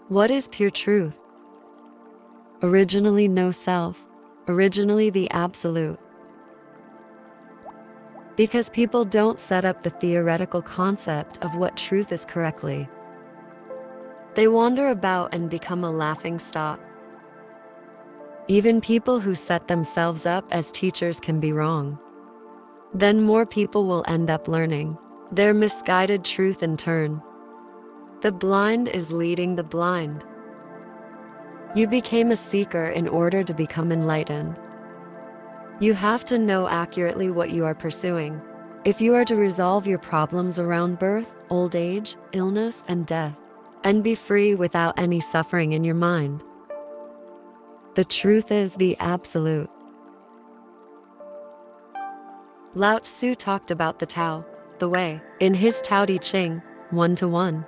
What is pure truth? Originally no self, originally the absolute. Because people don't set up the theoretical concept of what truth is correctly. They wander about and become a laughing stock. Even people who set themselves up as teachers can be wrong. Then more people will end up learning their misguided truth in turn. The blind is leading the blind. You became a seeker in order to become enlightened. You have to know accurately what you are pursuing if you are to resolve your problems around birth, old age, illness, and death, and be free without any suffering in your mind. The truth is the absolute. Lao Tzu talked about the Tao, the way, in his Tao Te Ching, 1-to-1.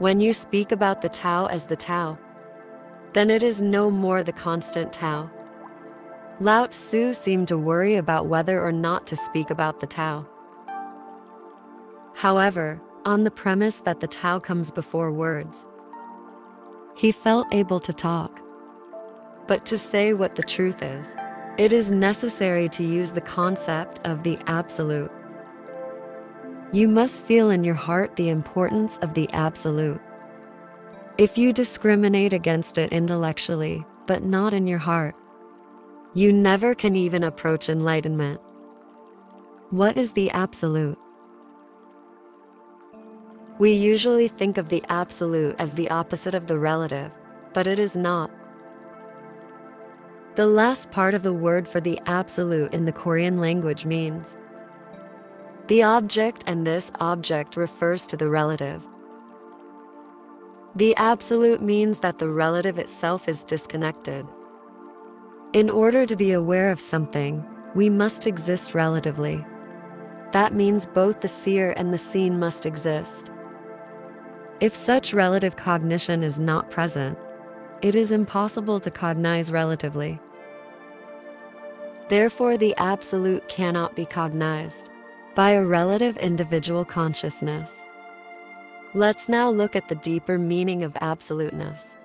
When you speak about the Tao as the Tao, then it is no more the constant Tao. Lao Tzu seemed to worry about whether or not to speak about the Tao. However, on the premise that the Tao comes before words, he felt able to talk. But to say what the truth is, it is necessary to use the concept of the absolute. You must feel in your heart the importance of the absolute. If you discriminate against it intellectually, but not in your heart, you never can even approach enlightenment. What is the absolute? We usually think of the absolute as the opposite of the relative, but it is not. The last part of the word for the absolute in the Korean language means the object, and this object refers to the relative. The absolute means that the relative itself is disconnected. In order to be aware of something, we must exist relatively. That means both the seer and the seen must exist. If such relative cognition is not present, it is impossible to cognize relatively. Therefore, the absolute cannot be cognized by a relative individual consciousness. Let's now look at the deeper meaning of absoluteness.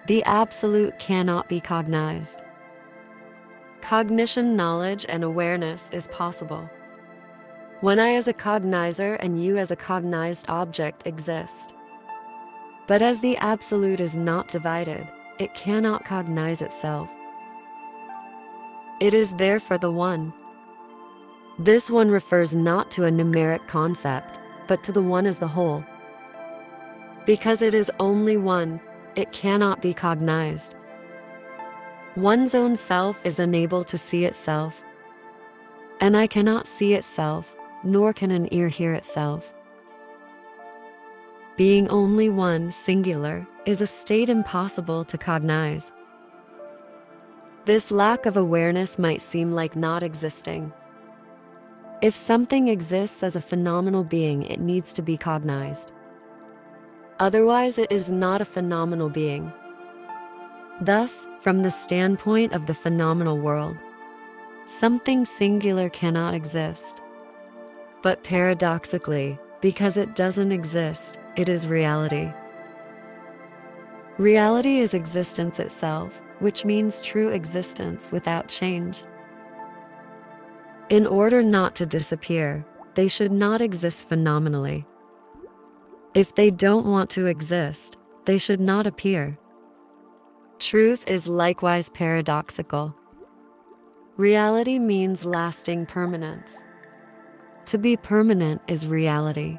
The absolute cannot be cognized. Cognition, knowledge, and awareness is possible when I as a cognizer and you as a cognized object exist. But as the absolute is not divided, it cannot cognize itself. It is therefore the one. This one refers not to a numeric concept, but to the one as the whole. Because it is only one, it cannot be cognized. One's own self is unable to see itself. An eye cannot see itself, nor can an ear hear itself. Being only one, singular, is a state impossible to cognize. This lack of awareness might seem like not existing. If something exists as a phenomenal being, it needs to be cognized. Otherwise, it is not a phenomenal being. Thus, from the standpoint of the phenomenal world, something singular cannot exist. But paradoxically, because it doesn't exist, it is reality. Reality is existence itself, which means true existence without change. In order not to disappear, they should not exist phenomenally. If they don't want to exist, they should not appear. Truth is likewise paradoxical. Reality means lasting permanence. To be permanent is reality.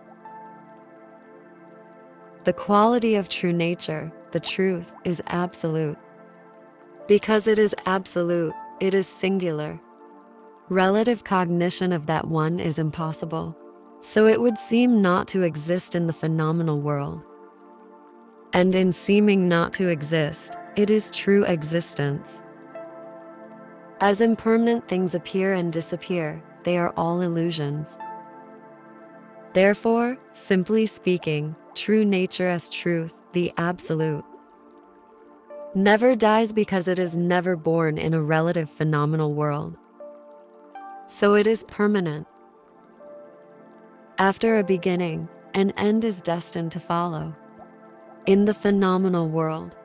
The quality of true nature, the truth, is absolute. Because it is absolute, it is singular. Relative cognition of that one is impossible, so it would seem not to exist in the phenomenal world. And in seeming not to exist, it is true existence. As impermanent things appear and disappear, they are all illusions. Therefore, simply speaking, true nature as truth, the absolute, never dies because it is never born in a relative phenomenal world. So it is permanent. After a beginning, an end is destined to follow. In the phenomenal world,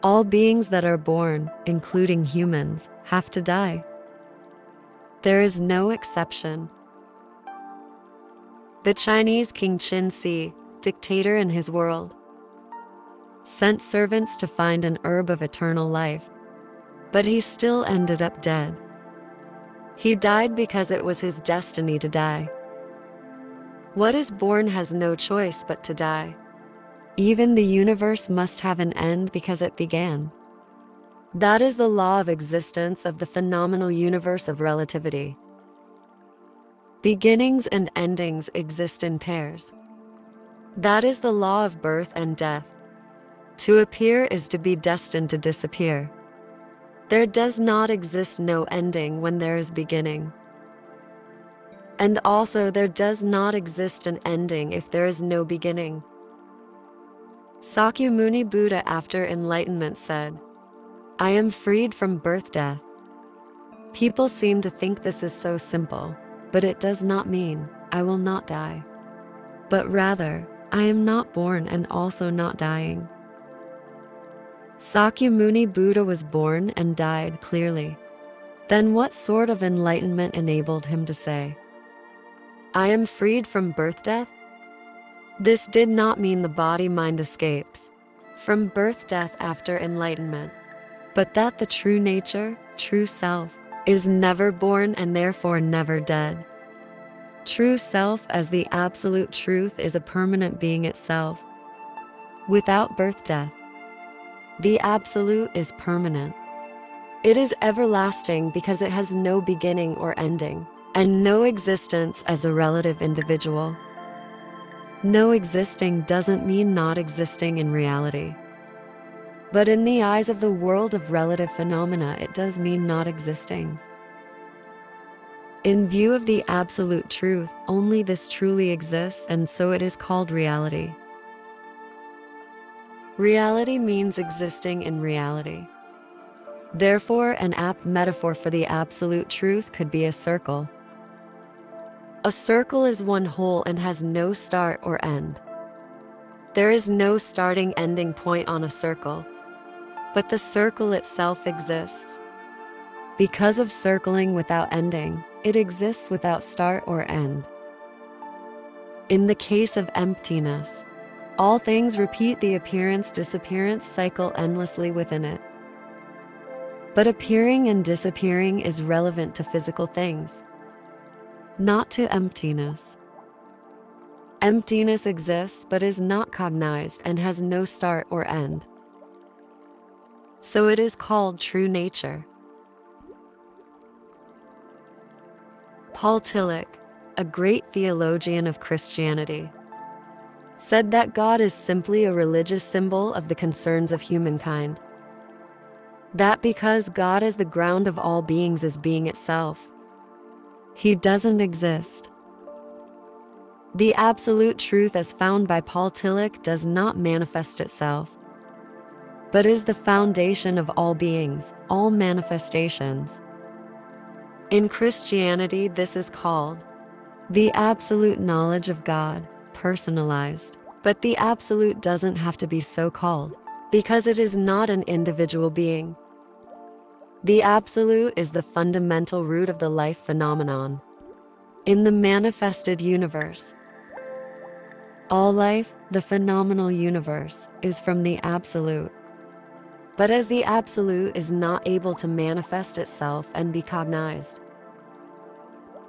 all beings that are born, including humans, have to die. There is no exception. The Chinese King Qin, dictator in his world, sent servants to find an herb of eternal life, but he still ended up dead. He died because it was his destiny to die. What is born has no choice but to die. Even the universe must have an end because it began. That is the law of existence of the phenomenal universe of relativity. Beginnings and endings exist in pairs. That is the law of birth and death. To appear is to be destined to disappear. There does not exist no ending when there is beginning. And also there does not exist an ending if there is no beginning. Sakyamuni Buddha after enlightenment said, "I am freed from birth-death." People seem to think this is so simple, but it does not mean, I will not die. But rather, I am not born and also not dying. Sakyamuni Buddha was born and died clearly. Then what sort of enlightenment enabled him to say, I am freed from birth-death? This did not mean the body-mind escapes from birth-death after enlightenment, but that the true nature, true self, is never born and therefore never dead. True self as the absolute truth is a permanent being itself, without birth-death. The absolute is permanent. It is everlasting because it has no beginning or ending, and no existence as a relative individual. No existing doesn't mean not existing in reality. But in the eyes of the world of relative phenomena, it does mean not existing. In view of the absolute truth, only this truly exists, and so it is called reality. Reality means existing in reality. Therefore, an apt metaphor for the absolute truth could be a circle. A circle is one whole and has no start or end. There is no starting ending point on a circle, but the circle itself exists. Because of circling without ending, it exists without start or end. In the case of emptiness, all things repeat the appearance-disappearance cycle endlessly within it. But appearing and disappearing is relevant to physical things, not to emptiness. Emptiness exists but is not cognized and has no start or end. So it is called true nature. Paul Tillich, a great theologian of Christianity, said that God is simply a religious symbol of the concerns of humankind. That because God is the ground of all beings is being itself. He doesn't exist. The absolute truth as found by Paul Tillich does not manifest itself, but is the foundation of all beings, all manifestations. In Christianity, this is called the absolute knowledge of God, personalized. But the absolute doesn't have to be so called, because it is not an individual being. The absolute is the fundamental root of the life phenomenon. In the manifested universe, all life, the phenomenal universe, is from the absolute. But as the absolute is not able to manifest itself and be cognized,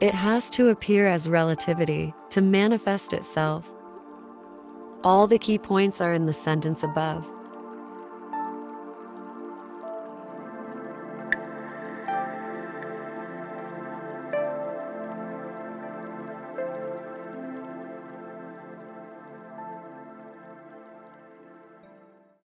it has to appear as relativity to manifest itself. All the key points are in the sentence above.